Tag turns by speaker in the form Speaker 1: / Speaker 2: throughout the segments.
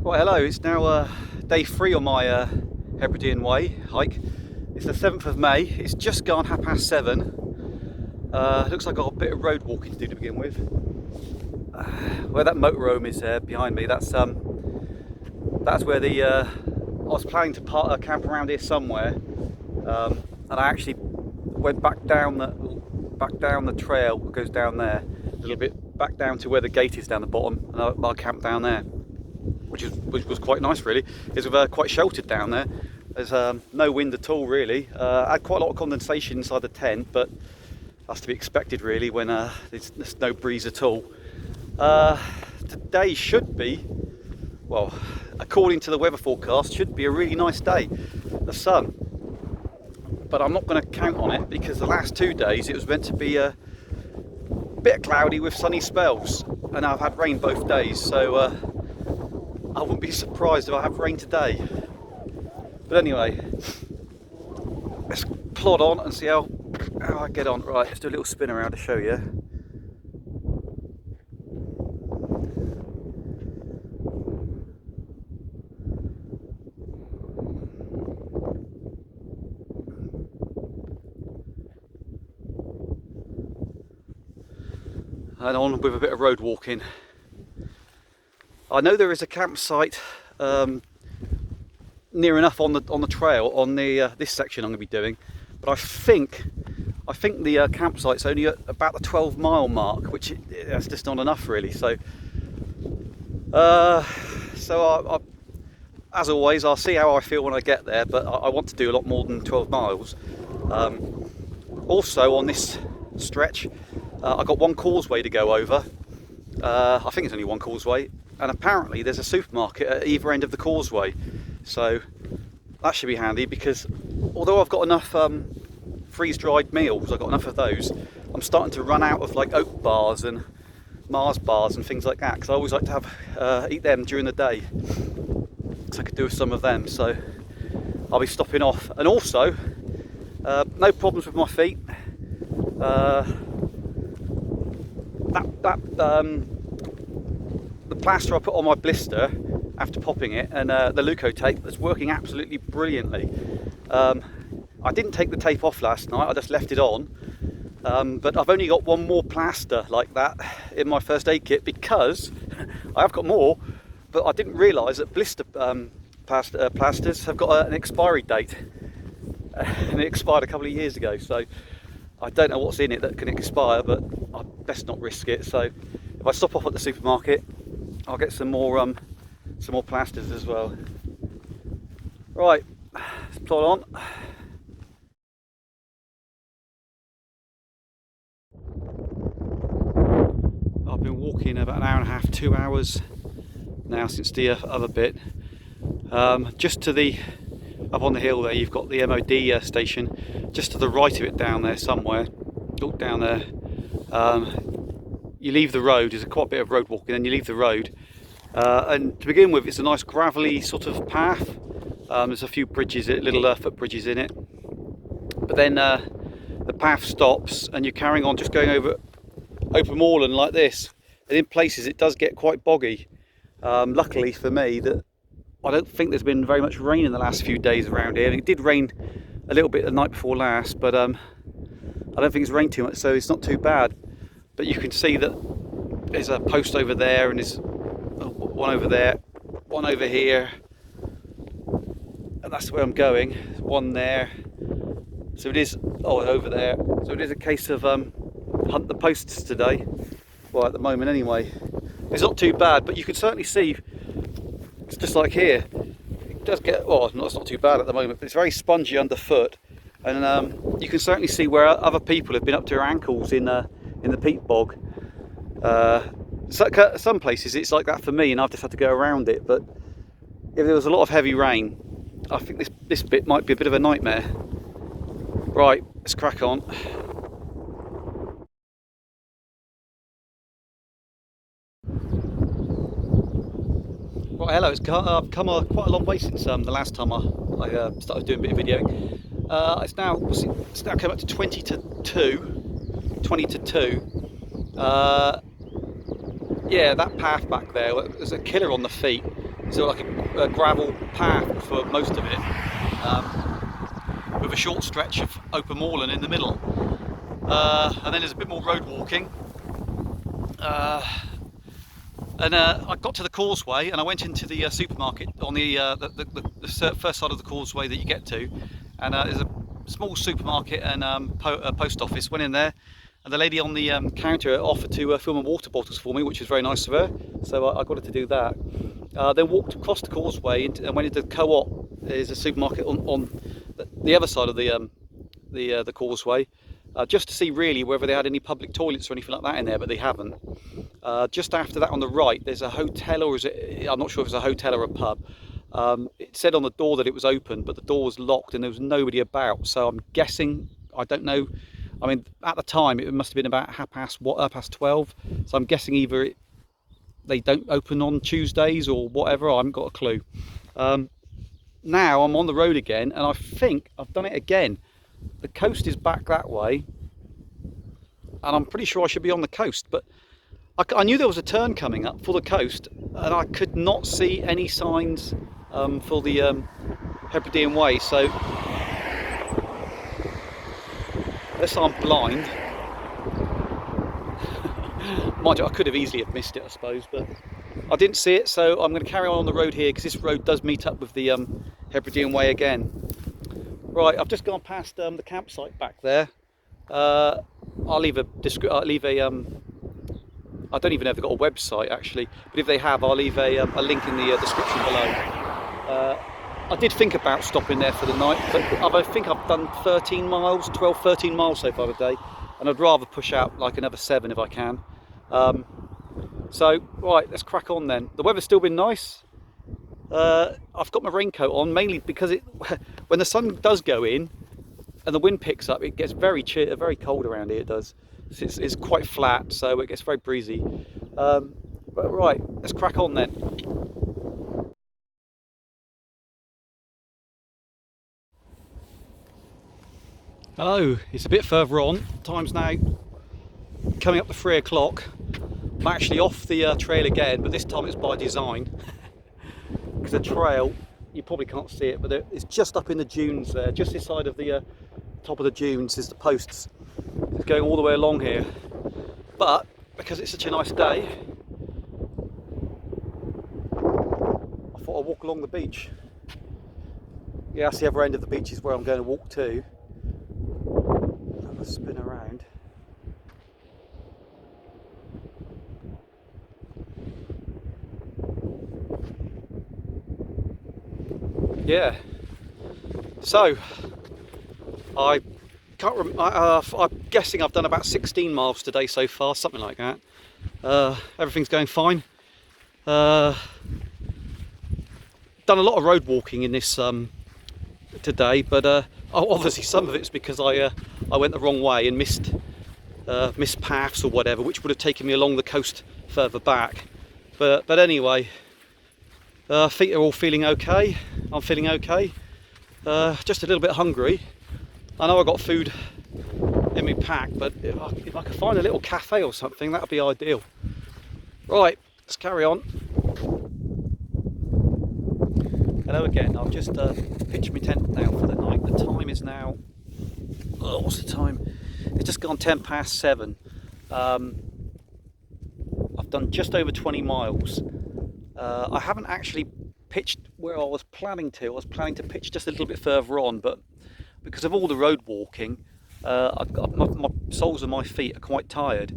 Speaker 1: Right, hello, it's now day 3 on my Hebridean Way hike. It's the 7th of May, it's just gone 7:30. Looks like I've got a bit of road walking to do to begin with. Where that motorhome is there behind me, that's where I was planning to camp around here somewhere, and I actually went back down the trail that goes down there, a little bit back down to where the gate is down the bottom, and I camped down there. Which was quite nice really. It's quite sheltered down there. There's no wind at all really. I had quite a lot of condensation inside the tent, but that's to be expected really when there's no breeze at all. Today should be, well, according to the weather forecast, should be a really nice day. The sun. But I'm not going to count on it because the last 2 days it was meant to be a bit cloudy with sunny spells, and I've had rain both days, so I wouldn't be surprised if I have rain today. But anyway, let's plod on and see how I get on. Right, let's do a little spin around to show you. And on with a bit of road walking. I know there is a campsite near enough on the trail on the this section I'm going to be doing, but I think the campsite's only at about the 12-mile mark, which that's just not enough really. So as always, I'll see how I feel when I get there, but I want to do a lot more than 12 miles. Also on this stretch, I've got one causeway to go over. I think it's only one causeway. And apparently there's a supermarket at either end of the causeway, so that should be handy, because although I've got enough freeze-dried meals, I've got enough of those, I'm starting to run out of like oat bars and Mars bars and things like that, because I always like to have eat them during the day, so I could do with some of them. So I'll be stopping off. And also no problems with my feet. The plaster I put on my blister after popping it, and the Leuco tape, that's working absolutely brilliantly. I didn't take the tape off last night, I just left it on, but I've only got one more plaster like that in my first aid kit, because I have got more, but I didn't realise that blister plasters have got an expiry date, and it expired a couple of years ago, so I don't know what's in it that can expire, but I best not risk it. So if I stop off at the supermarket, I'll get some more plasters as well. Right, let's plod on. I've been walking about an hour and a half, 2 hours now since the other bit. Just to the up on the hill there, you've got the MOD station. Just to the right of it, down there somewhere. Look down there. You leave the road. There's quite a bit of road walking, and you leave the road. And to begin with, it's a nice gravelly sort of path. There's a few bridges, little footbridges in it. But then the path stops, and you're carrying on, just going over open moorland like this. And in places, it does get quite boggy. Luckily for me, that I don't think there's been very much rain in the last few days around here. It did rain a little bit the night before last, but I don't think it's rained too much, so it's not too bad. But you can see that there's a post over there, and there's one over there, one over here, and that's where I'm going. There's one there, so it is, over there. So it is a case of hunt the posts today. Well, at the moment anyway. It's not too bad, but you can certainly see, it's just like here. It does get, well, it's not too bad at the moment, but it's very spongy underfoot, and you can certainly see where other people have been up to their ankles in the peat bog. Some places it's like that for me, and I've just had to go around it. But if there was a lot of heavy rain, I think this bit might be a bit of a nightmare. Right, let's crack on. Right, hello. I've come quite a long way since the last time I started doing a bit of videoing. It's now come up to 20 to 2. Yeah, that path back there, there's a killer on the feet. So like a gravel path for most of it, with a short stretch of open moorland in the middle. And then there's a bit more road walking. And I got to the causeway and I went into the supermarket on the first side of the causeway that you get to, and there's a small supermarket and post office. Went in there and the lady on the counter offered to fill my water bottles for me, which was very nice of her, so I got her to do that. Then walked across the causeway and went into the Co-op. There's a supermarket on the other side of the causeway, just to see really whether they had any public toilets or anything like that in there, but they haven't. Just after that on the right there's a hotel, or is it, I'm not sure if it's a hotel or a pub. It said on the door that it was open, but the door was locked and there was nobody about, so I'm guessing, I don't know, I mean at the time it must have been about past 12, so I'm guessing either they don't open on Tuesdays or whatever, I haven't got a clue. Now I'm on the road again and I think I've done it again. The coast is back that way and I'm pretty sure I should be on the coast, but I knew there was a turn coming up for the coast and I could not see any signs for the Hebridean Way, so unless I'm blind, mind you, I could have easily have missed it I suppose, but I didn't see it, so I'm going to carry on the road here because this road does meet up with the Hebridean Way again. Right, I've just gone past the campsite back there. I'll leave a I don't even know if they've got a website actually, but if they have, I'll leave a link in the description below. I did think about stopping there for the night, but I think I've done 13 miles, 12, 13 miles so far today, and I'd rather push out like another 7 if I can. So, right, let's crack on then. The weather's still been nice. I've got my raincoat on, mainly because when the sun does go in and the wind picks up, it gets very cold around here, it does. It's quite flat, so it gets very breezy. But right, let's crack on then. Hello, it's a bit further on. Time's now coming up to 3 o'clock. I'm actually off the trail again, but this time it's by design. Because the trail, you probably can't see it, but it's just up in the dunes there, just this side of the top of the dunes is the posts. It's going all the way along here. But because it's such a nice day, I thought I'd walk along the beach. Yeah, that's the other end of the beach is where I'm going to walk to. I'll spin around. Yeah, so I can't remember. I'm guessing I've done about 16 miles today so far, something like that. Everything's going fine. Done a lot of road walking in this today, but obviously some of it's because I went the wrong way and missed paths or whatever, which would have taken me along the coast further back. But anyway, feet are all feeling okay. I'm feeling okay. Just a little bit hungry. I know I got food in my pack, but if I could find a little cafe or something, that would be ideal. Right, let's carry on. Hello again. I've just pitched my tent now for the night. The time is now, what's the time? It's just gone 10 past 7. I've done just over 20 miles. I haven't actually pitched where I was planning to. I was planning to pitch just a little bit further on, but because of all the road walking, my soles of my feet are quite tired.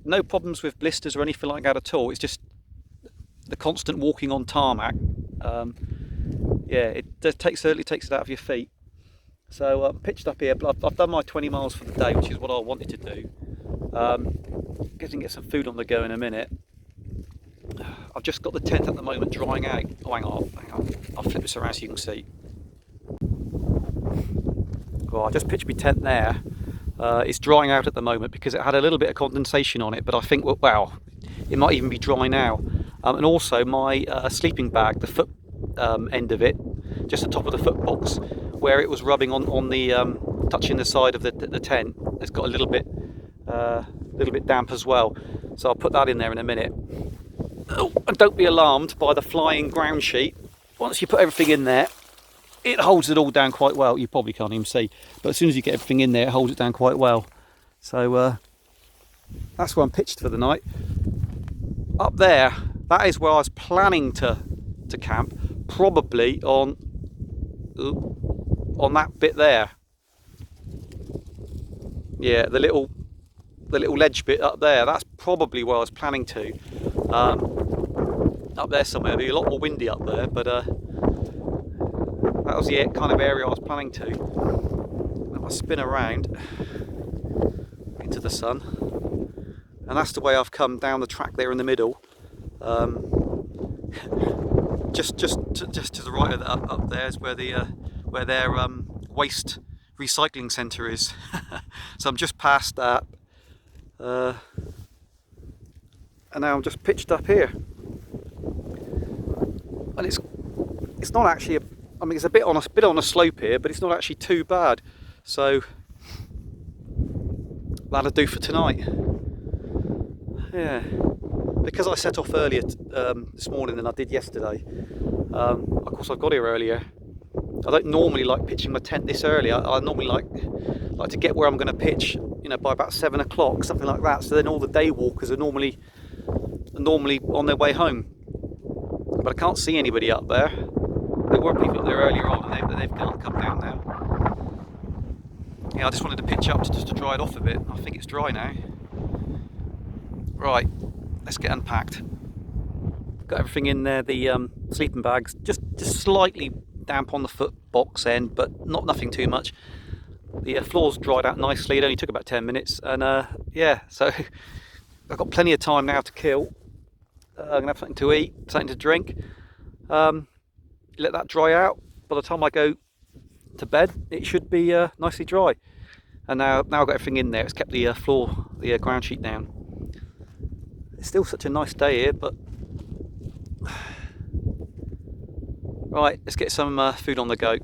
Speaker 1: No problems with blisters or anything like that at all. It's just the constant walking on tarmac. Yeah, it certainly takes it out of your feet. So I'm pitched up here, but I've done my 20 miles for the day, which is what I wanted to do. Getting some food on the go in a minute. I've just got the tent at the moment drying out. Oh, hang on. I'll flip this around so you can see. Well, I just pitched my tent there. It's drying out at the moment because it had a little bit of condensation on it, but I think, well, it might even be dry now. And also my sleeping bag, the foot end of it, just the top of the foot box, where it was rubbing on the touching the side of the tent, it's got a little bit damp as well. So I'll put that in there in a minute. Oh, and don't be alarmed by the flying ground sheet. Once you put everything in there, it holds it all down quite well. You probably can't even see, but as soon as you get everything in there, it holds it down quite well. So that's where I'm pitched for the night. Up there, that is where I was planning to camp, probably on that bit there. Yeah, the little ledge bit up there. That's probably where I was planning to. Up there somewhere. It'll be a lot more windy up there, but that was the kind of area I was planning to. If I spin around into the sun, and that's the way I've come down the track there in the middle. Just to the right of that, up there is where their waste recycling centre is. So I'm just past that, and now I'm just pitched up here, and it's not actually I mean, it's a bit on a slope here, but it's not actually too bad. So that'll do for tonight. Yeah, because I set off earlier this morning than I did yesterday. Of course, I got here earlier. I don't normally like pitching my tent this early. I normally like to get where I'm going to pitch, by about 7 o'clock, something like that. So then all the day walkers are normally on their way home. But I can't see anybody up there. There were people up there earlier on, and they've come down now. Yeah, I just wanted to pitch up just to dry it off a bit. I think it's dry now. Right, let's get unpacked. Got everything in there. The sleeping bags just slightly damp on the foot box end, but nothing too much. The floor's dried out nicely. It only took about 10 minutes, and yeah, so I've got plenty of time now to kill. I'm gonna have something to eat, something to drink. Let that dry out. By the time I go to bed, it should be nicely dry. And now I've got everything in there. It's kept the the ground sheet down. It's still such a nice day here, but right, let's get some food on the go.